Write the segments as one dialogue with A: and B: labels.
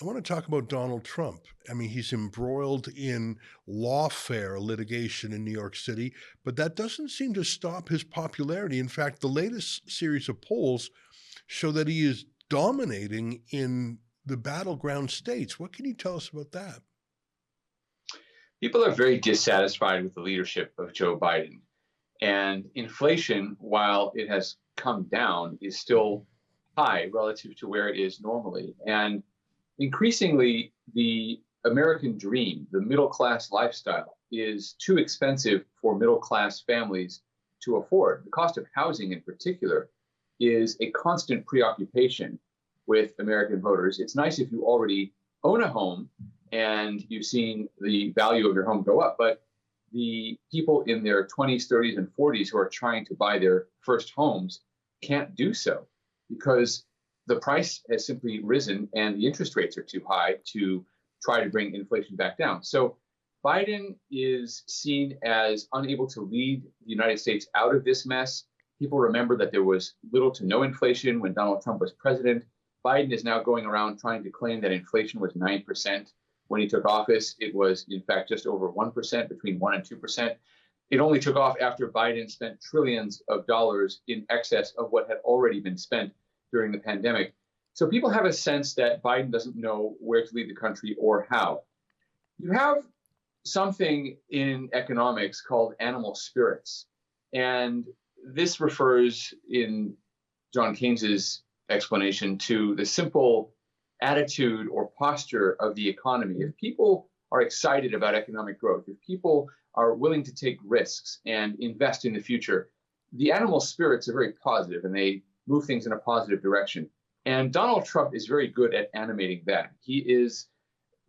A: I want to talk about Donald Trump. I mean, he's embroiled in lawfare litigation in New York City, but that doesn't seem to stop his popularity. In fact, the latest series of polls show that he is dominating in the battleground states. What can you tell us about that?
B: People are very dissatisfied with the leadership of Joe Biden. And inflation, while it has come down, is still high relative to where it is normally. And increasingly, the American dream, the middle class lifestyle, is too expensive for middle class families to afford. The cost of housing, in particular, is a constant preoccupation with American voters. It's nice if you already own a home and you've seen the value of your home go up, but the people in their 20s, 30s, and 40s who are trying to buy their first homes can't do so because the price has simply risen and the interest rates are too high to try to bring inflation back down. So Biden is seen as unable to lead the United States out of this mess. People remember that there was little to no inflation when Donald Trump was president. Biden is now going around trying to claim that inflation was 9% when he took office. It was, in fact, just over 1%, between 1 and 2%. It only took off after Biden spent trillions of dollars in excess of what had already been spent during the pandemic. So people have a sense that Biden doesn't know where to lead the country or how. You have something in economics called animal spirits. And this refers in John Keynes's explanation to the simple attitude or posture of the economy. If people are excited about economic growth, if people are willing to take risks and invest in the future, the animal spirits are very positive and they move things in a positive direction. And Donald Trump is very good at animating that. He is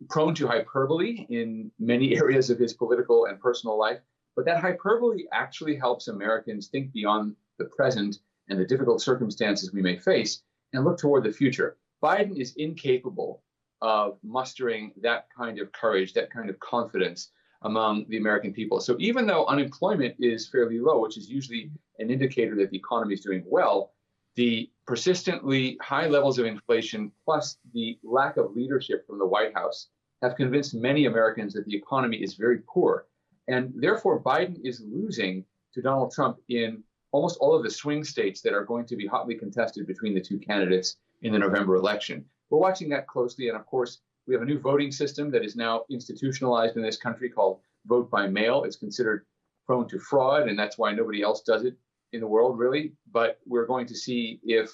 B: prone to hyperbole in many areas of his political and personal life, but that hyperbole actually helps Americans think beyond the present and the difficult circumstances we may face and look toward the future. Biden is incapable of mustering that kind of courage, that kind of confidence among the American people. So even though unemployment is fairly low, which is usually an indicator that the economy is doing well, the persistently high levels of inflation plus the lack of leadership from the White House have convinced many Americans that the economy is very poor. And therefore, Biden is losing to Donald Trump in almost all of the swing states that are going to be hotly contested between the two candidates in the November election. We're watching that closely. And of course, we have a new voting system that is now institutionalized in this country called vote by mail. It's considered prone to fraud, and that's why nobody else does it in the world, really. But we're going to see if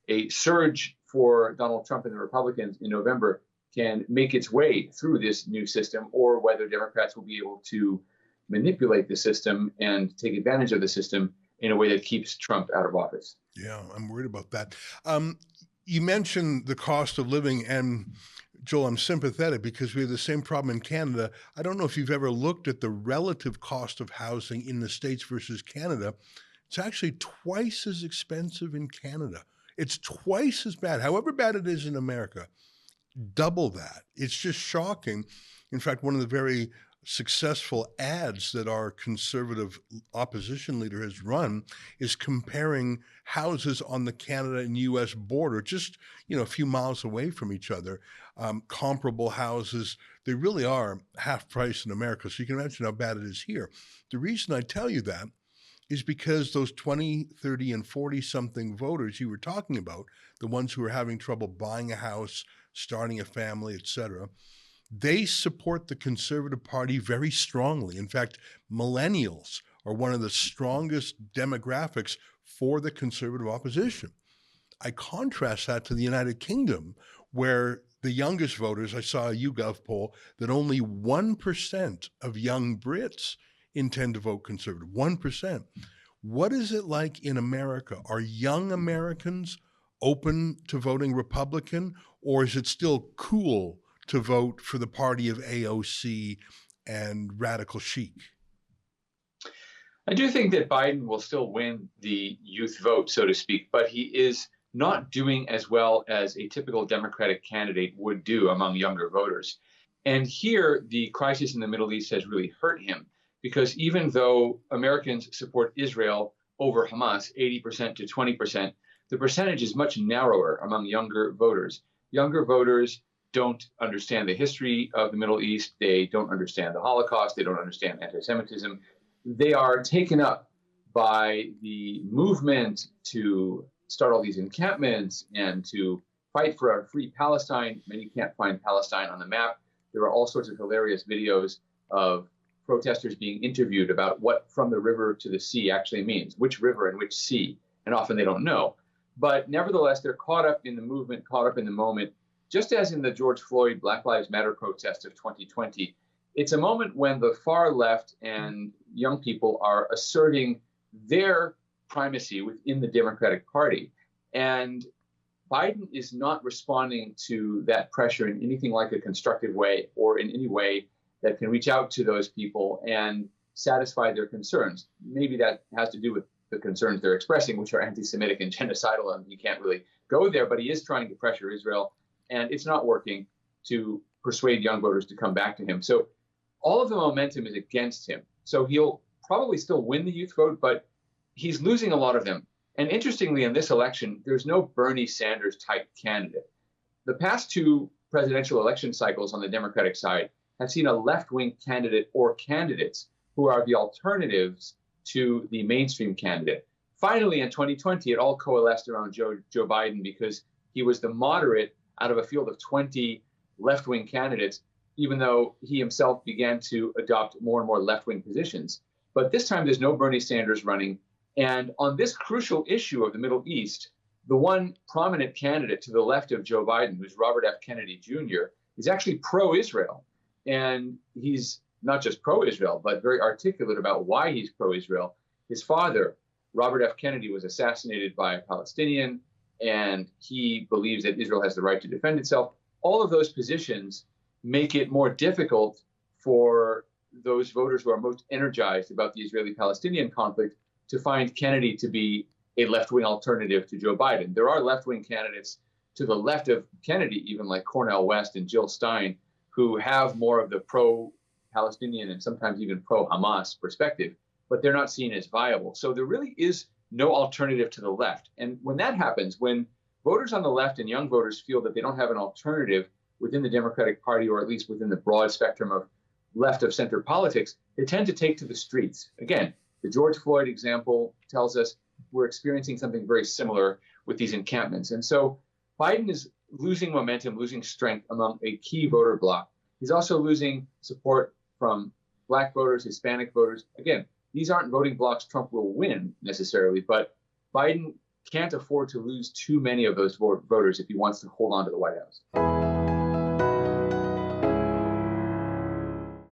B: a surge for Donald Trump and the Republicans in November can make its way through this new system, or whether Democrats will be able to manipulate the system and take advantage of the system in a way that keeps Trump out of office.
A: Yeah, I'm worried about that. You mentioned the cost of living, and Joel, I'm sympathetic because we have the same problem in Canada. I don't know if you've ever looked at the relative cost of housing in the States versus Canada. It's actually twice as expensive in Canada. It's twice as bad, however bad it is in America, double that. It's just shocking. In fact, one of the very successful ads that our conservative opposition leader has run is comparing houses on the Canada and US border, just a few miles away from each other. Comparable houses, they really are half price in America. So you can imagine how bad it is here. The reason I tell you that is because those 20, 30, and 40 something voters you were talking about, the ones who are having trouble buying a house, starting a family, et cetera, they support the Conservative Party very strongly. In fact, millennials are one of the strongest demographics for the conservative opposition. I contrast that to the United Kingdom, where the youngest voters, I saw a YouGov poll that only 1% of young Brits intend to vote conservative. 1%. What is it like in America? Are young Americans open to voting Republican, or is it still cool to vote for the party of AOC and radical chic?
B: I do think that Biden will still win the youth vote, so to speak, but he is not doing as well as a typical Democratic candidate would do among younger voters. And here, the crisis in the Middle East has really hurt him because even though Americans support Israel over Hamas, 80% to 20%, the percentage is much narrower among younger voters. Younger voters don't understand the history of the Middle East. They don't understand the Holocaust. They don't understand anti-Semitism. They are taken up by the movement to start all these encampments and to fight for a free Palestine. Many can't find Palestine on the map. There are all sorts of hilarious videos of protesters being interviewed about what from the river to the sea actually means, which river and which sea, and often they don't know. But nevertheless, they're caught up in the movement, caught up in the moment, just as in the George Floyd Black Lives Matter protest of 2020. It's a moment when the far left and young people are asserting their primacy within the Democratic Party. And Biden is not responding to that pressure in anything like a constructive way or in any way that can reach out to those people and satisfy their concerns. Maybe that has to do with the concerns they're expressing, which are anti-Semitic and genocidal, and he can't really go there, but he is trying to pressure Israel, and it's not working to persuade young voters to come back to him. So all of the momentum is against him. So he'll probably still win the youth vote, but he's losing a lot of them. And interestingly, in this election, there's no Bernie Sanders type candidate. The past two presidential election cycles on the Democratic side have seen a left-wing candidate or candidates who are the alternatives to the mainstream candidate. Finally, in 2020, it all coalesced around Joe Biden because he was the moderate out of a field of 20 left-wing candidates, even though he himself began to adopt more and more left-wing positions. But this time, there's no Bernie Sanders running. And on this crucial issue of the Middle East, the one prominent candidate to the left of Joe Biden, who's Robert F. Kennedy Jr., is actually pro-Israel. And he's not just pro-Israel, but very articulate about why he's pro-Israel. His father, Robert F. Kennedy, was assassinated by a Palestinian, and he believes that Israel has the right to defend itself. All of those positions make it more difficult for those voters who are most energized about the Israeli-Palestinian conflict to find Kennedy to be a left-wing alternative to Joe Biden. There are left-wing candidates to the left of Kennedy, even like Cornel West and Jill Stein, who have more of the pro-Palestinian and sometimes even pro-Hamas perspective, but they're not seen as viable. So there really is no alternative to the left. And when that happens, when voters on the left and young voters feel that they don't have an alternative within the Democratic Party, or at least within the broad spectrum of left of center politics, they tend to take to the streets. Again, the George Floyd example tells us we're experiencing something very similar with these encampments. And so Biden is losing momentum, losing strength among a key voter bloc. He's also losing support from Black voters, Hispanic voters. Again, these aren't voting blocs Trump will win necessarily, but Biden can't afford to lose too many of those voters if he wants to hold on to the White House.